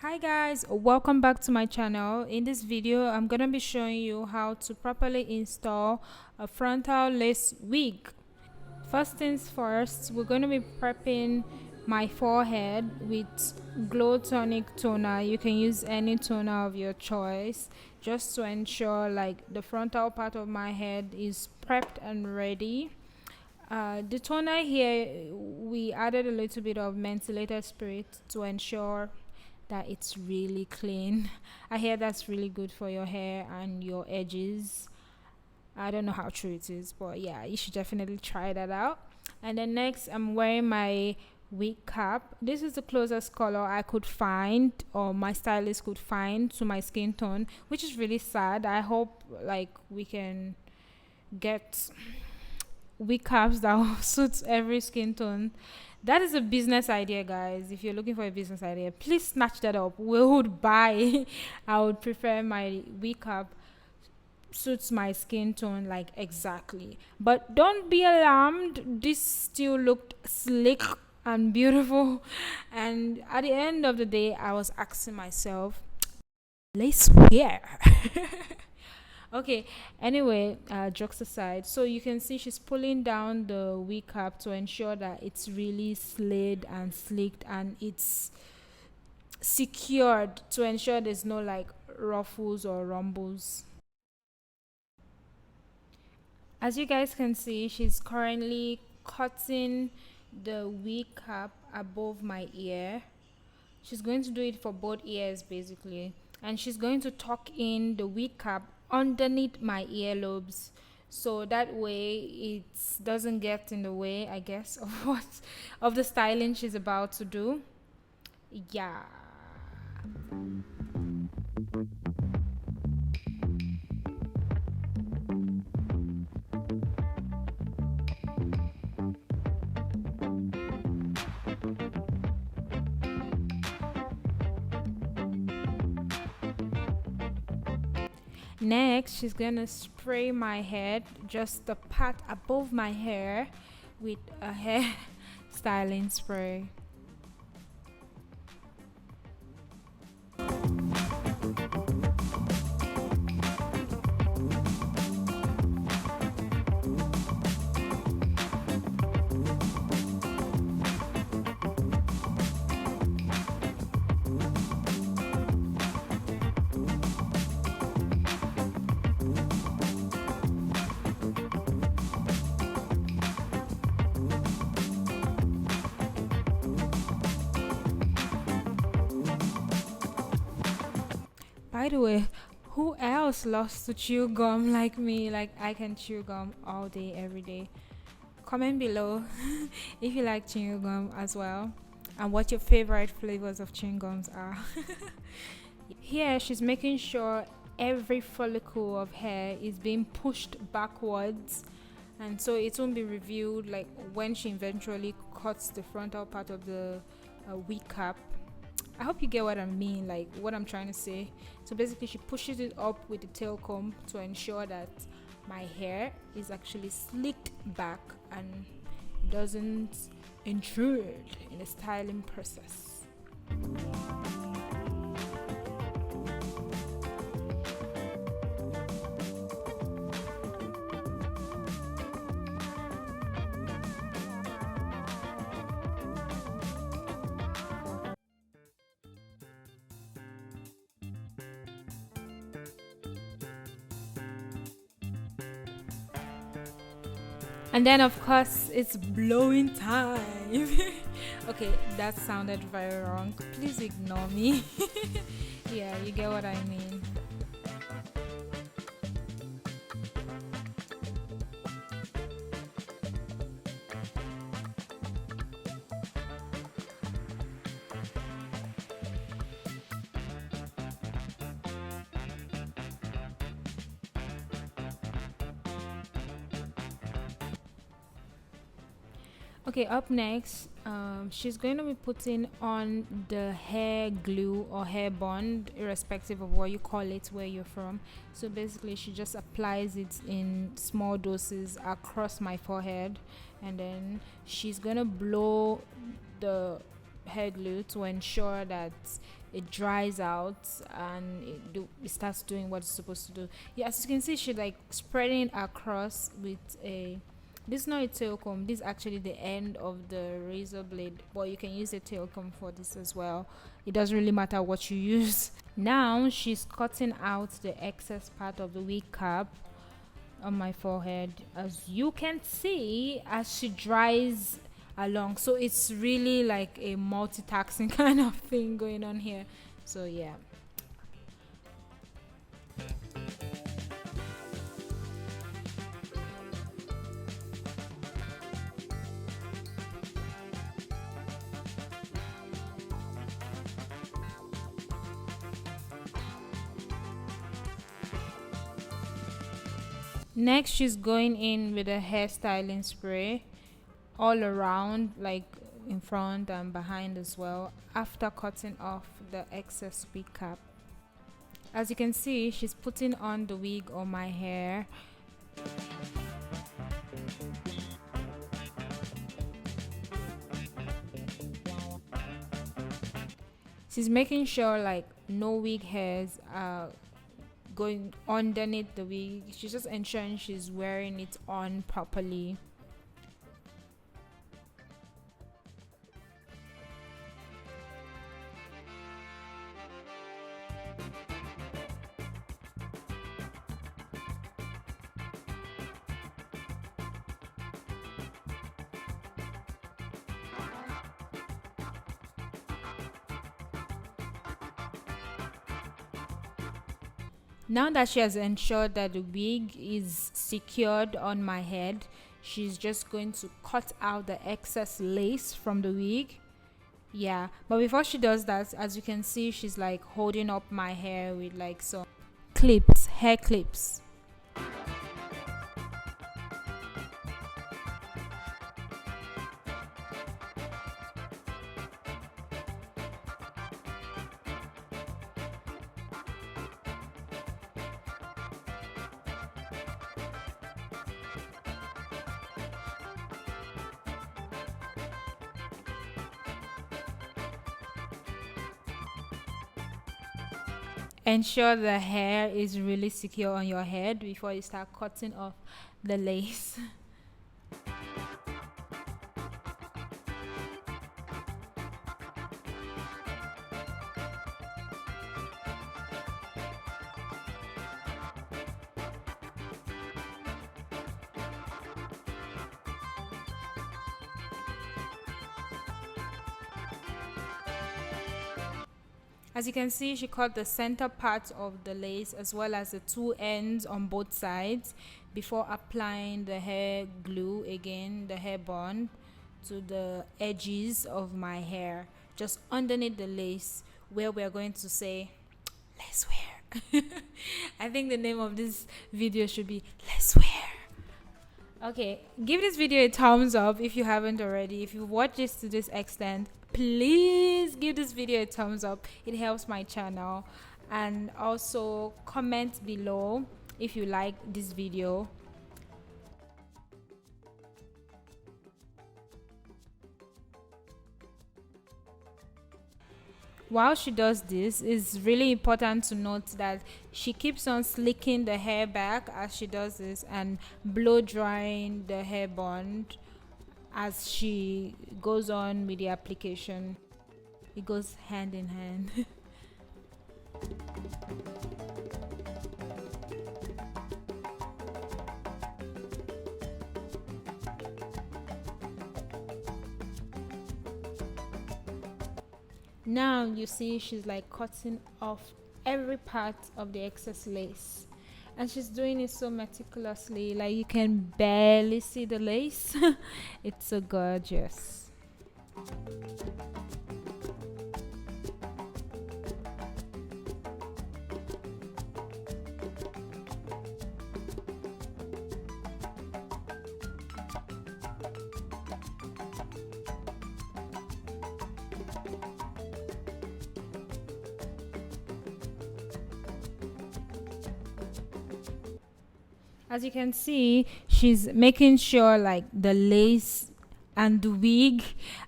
Hi guys, welcome back to my channel. In this video I'm gonna be showing you how to properly install a frontal lace wig. First things first, we're going to be prepping my forehead with glow tonic toner. You can use any toner of your choice just to ensure like the frontal part of my head is prepped and ready. The toner here, we added a little bit of mentholated spirit to ensure that it's really clean. I hear that's really good for your hair and your edges. I don't know how true it is, but yeah, you should definitely try that out. And then next, I'm wearing my wig cap. This is the closest color I could find, or my stylist could find, to my skin tone, which is really sad. I hope like we can get wig caps that suits every skin tone. That is a business idea, guys. If you're looking for a business idea, please snatch that up. We would buy. I would prefer my wig cap suits my skin tone like exactly, but don't be alarmed, this still looked slick and beautiful. And at the end of the day I was asking myself, lace where? Okay, anyway, jokes aside, so you can see she's pulling down the wig cap to ensure that it's really slid and slicked and it's secured to ensure there's no like ruffles or rumbles. As you guys can see, she's currently cutting the wig cap above my ear. She's going to do it for both ears basically, and she's going to tuck in the wig cap underneath my earlobes, so that way it doesn't get in the way, I guess, of the styling she's about to do. Yeah. Next, she's gonna spray my head, just the part above my hair, with a hair styling spray. By the way, who else loves to chew gum like me? Like, I can chew gum all day, every day. Comment below if you like chewing gum as well, and what your favorite flavors of chewing gums are. Here, she's making sure every follicle of hair is being pushed backwards, and so it won't be revealed like when she eventually cuts the frontal part of the wig cap. I hope you get what I mean, like what I'm trying to say. So basically, she pushes it up with the tail comb to ensure that my hair is actually slicked back and doesn't intrude in the styling process. And then of course it's blowing time. Okay, that sounded very wrong, please ignore me. Yeah, you get what I mean. Okay, up next, she's going to be putting on the hair glue or hair bond, irrespective of what you call it where you're from. So basically, she just applies it in small doses across my forehead, and then she's going to blow the hair glue to ensure that it dries out and it starts doing what it's supposed to do. Yeah, as you can see, she's like spreading it across with a, this is not a tail comb, this is actually the end of the razor blade, but you can use a tail comb for this as well. It doesn't really matter what you use. Now she's cutting out the excess part of the wig cap on my forehead, as you can see, as she dries along. So it's really like a multitasking kind of thing going on here. So yeah. Next, she's going in with a hairstyling spray all around, like in front and behind as well, after cutting off the excess wig cap. As you can see, she's putting on the wig on my hair. She's making sure like no wig hairs are going underneath the wig. She's just ensuring she's wearing it on properly. Now that she has ensured that the wig is secured on my head, she's just going to cut out the excess lace from the wig. Yeah, but before she does that, as you can see, she's like holding up my hair with like some clips, hair clips. Ensure the hair is really secure on your head before you start cutting off the lace. As you can see, she cut the center part of the lace as well as the two ends on both sides before applying the hair glue, again the hair bond, to the edges of my hair, just underneath the lace where we're going to say let's wear. I think the name of this video should be let's wear. Okay, give this video a thumbs up if you haven't already. If you watch this to this extent, please give this video a thumbs up. It helps my channel. And also comment below if you like this video. While she does this, it's really important to note that she keeps on slicking the hair back as she does this and blow drying the hair bond as she goes on with the application. It goes hand in hand. Now you see she's like cutting off every part of the excess lace, and she's doing it so meticulously, like you can barely see the lace. It's so gorgeous. As you can see, she's making sure like the lace and the wig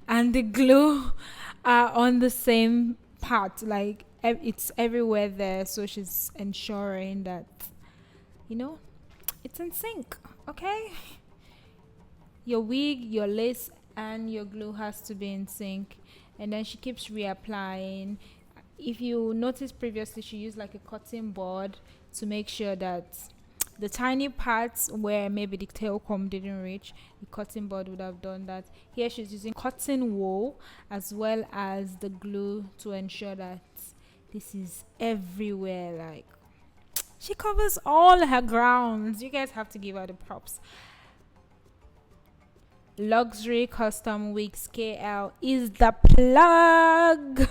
and the glue are on the same part, like it's everywhere there. So she's ensuring that, you know, it's in sync. Okay, your wig, your lace, and your glue has to be in sync. And then she keeps reapplying. If you notice previously, she used like a cotton board to make sure that the tiny parts where maybe the tail comb didn't reach, the cotton board would have done that. Here she's using cotton wool as well as the glue to ensure that this is everywhere. Like, she covers all her grounds. You guys have to give her the props. Luxury Custom Wigs KL is the plug.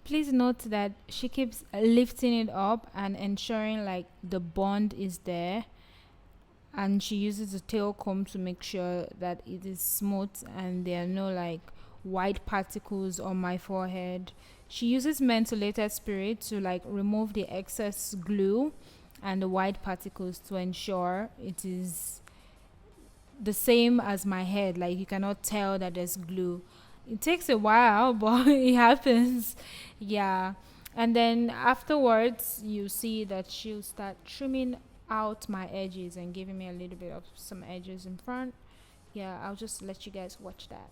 Please note that she keeps lifting it up and ensuring like the bond is there, and she uses a tail comb to make sure that it is smooth and there are no like white particles on my forehead. She uses mentholated spirit to like remove the excess glue and the white particles to ensure it is the same as my head. Like, you cannot tell that there's glue. It takes a while, but it happens. Yeah. And then afterwards, you see that she'll start trimming out my edges and giving me a little bit of some edges in front. Yeah, I'll just let you guys watch that.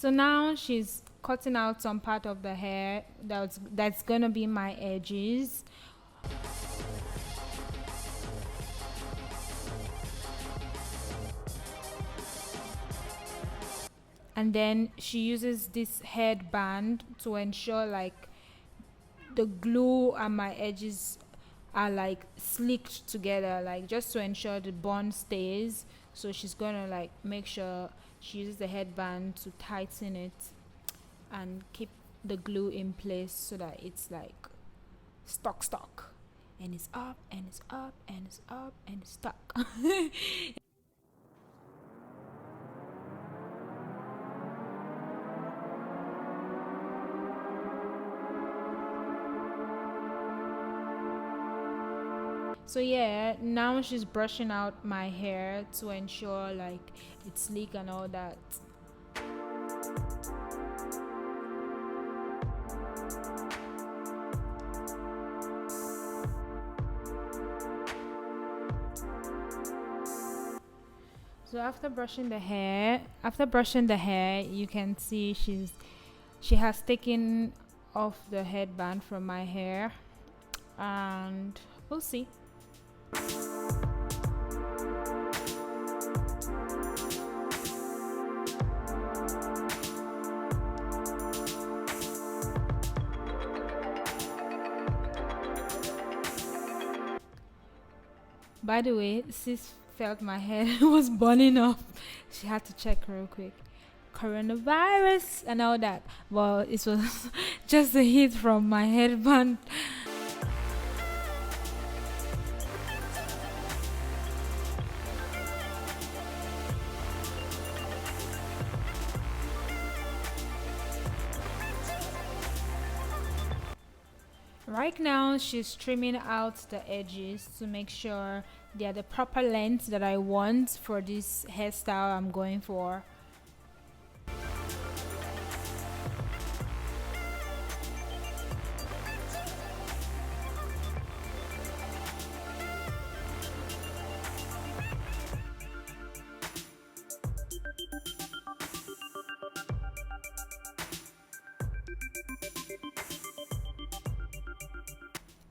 So now she's cutting out some part of the hair that's gonna be my edges. And then she uses this headband to ensure like the glue and my edges are like slicked together, like just to ensure the bond stays. So she's gonna like make sure she uses the headband to tighten it and keep the glue in place so that it's like stock and it's up and it's up and it's up and it's stuck. So yeah, now she's brushing out my hair to ensure like it's sleek and all that. So after brushing the hair, you can see she has taken off the headband from my hair, and we'll see. By the way, sis felt my head was burning off. She had to check real quick. Coronavirus and all that. Well, it was just the heat from my headband. Right now, she's trimming out the edges to make sure they are the proper length that I want for this hairstyle I'm going for.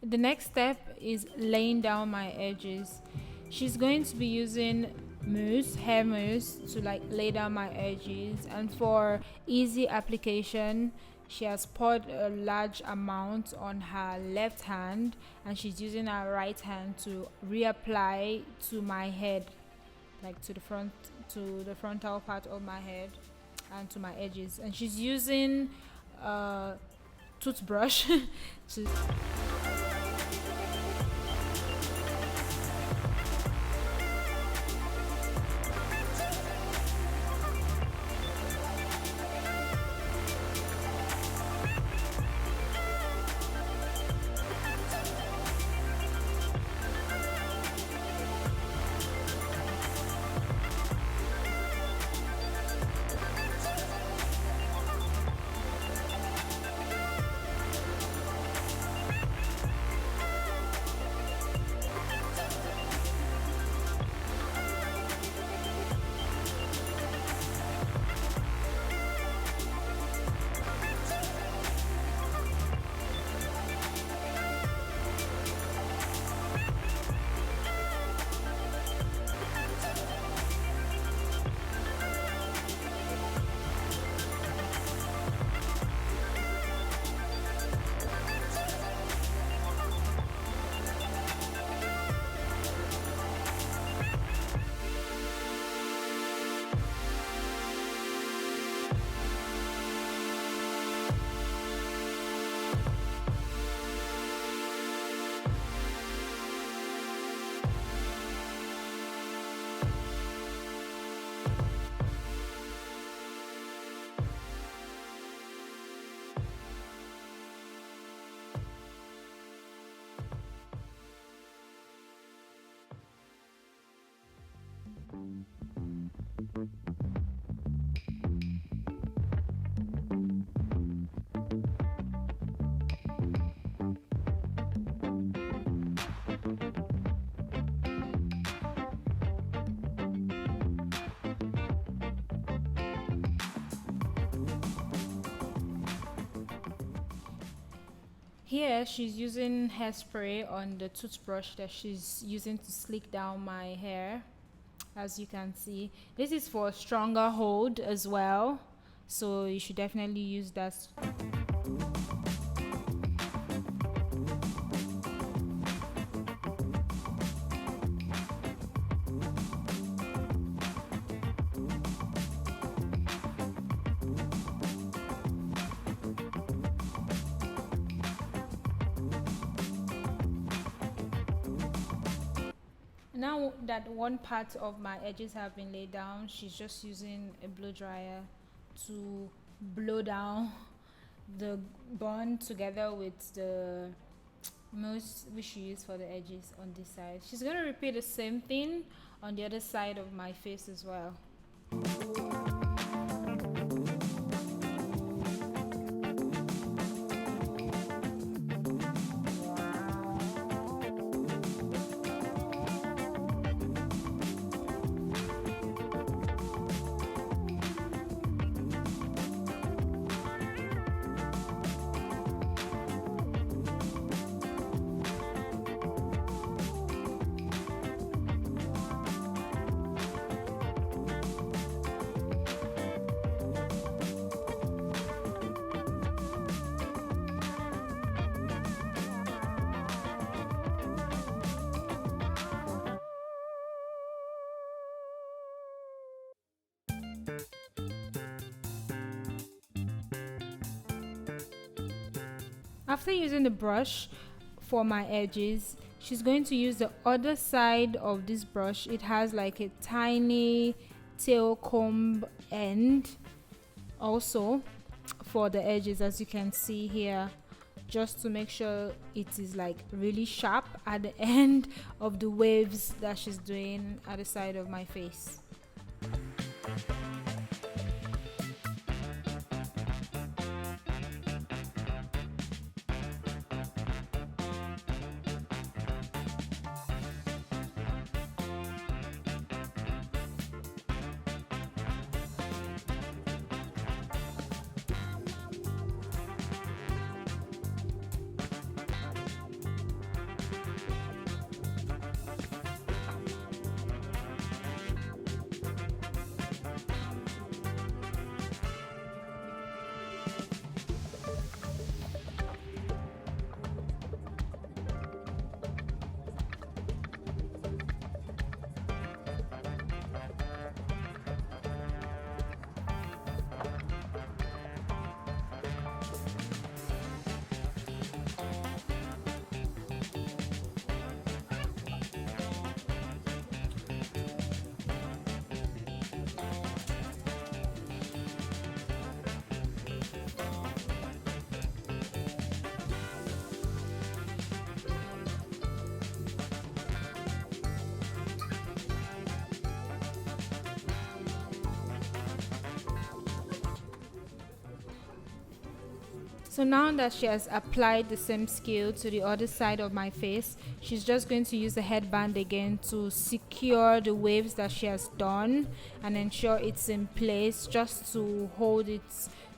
The next step is laying down my edges. She's going to be using hair mousse to like lay down my edges, and for easy application she has poured a large amount on her left hand and she's using her right hand to reapply to my head, like to the frontal part of my head and to my edges, and she's using a toothbrush to Here she's using hairspray on the toothbrush that she's using to slick down my hair. As you can see, this is for a stronger hold as well, so you should definitely use that. Now that one part of my edges have been laid down, she's just using a blow dryer to blow down the bun together with the mousse which she used for the edges on this side. She's going to repeat the same thing on the other side of my face as well. After using the brush for my edges, she's going to use the other side of this brush. It has like a tiny tail comb end also for the edges, as you can see here, just to make sure it is like really sharp at the end of the waves that she's doing at the side of my face. So now that she has applied the same skill to the other side of my face, she's just going to use the headband again to secure the waves that she has done and ensure it's in place, just to hold it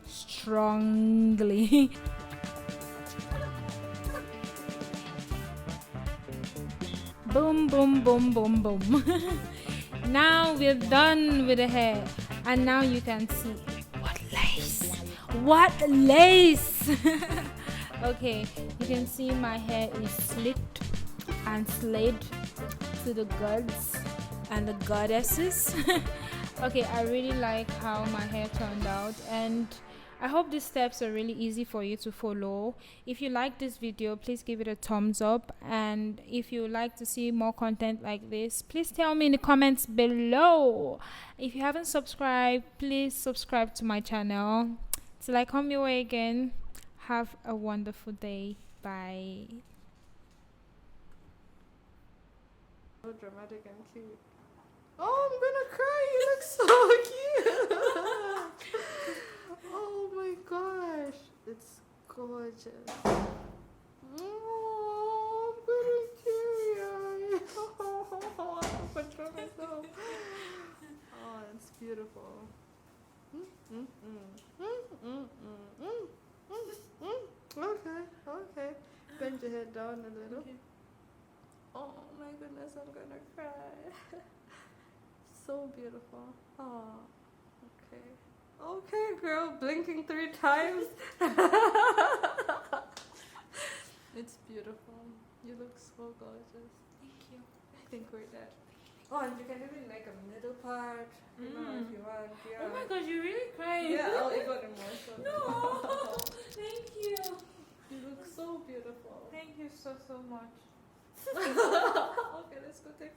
strongly. Boom, boom, boom, boom, boom. Now we're done with the hair, and now you can see what lace. What lace! Okay, you can see my hair is slicked and slayed to the gods and the goddesses. Okay, I really like how my hair turned out, and I hope these steps are really easy for you to follow. If you like this video, please give it a thumbs up, and if you like to see more content like this, please tell me in the comments below. If you haven't subscribed, please subscribe to my channel. Till I come your way again, have a wonderful day. Bye. So dramatic and cute. Oh, I'm gonna cry. You look so cute. Oh my gosh, it's gorgeous. Oh, I'm gonna teary-eyed. Oh, I'm gonna control myself. Oh, it's beautiful. Okay, okay. Bend your head down a little. Okay. Oh my goodness, I'm gonna cry. So beautiful. Oh, okay. Okay, girl, blinking 3 times. It's beautiful. You look so gorgeous. Thank you. I think we're dead. Oh, and you can even make a middle part, you know, if you want. Yeah. Oh my gosh, you really crying. Yeah, oh, it got emotional. No. Thank you. You look so beautiful. Thank you so much. Okay, let's go take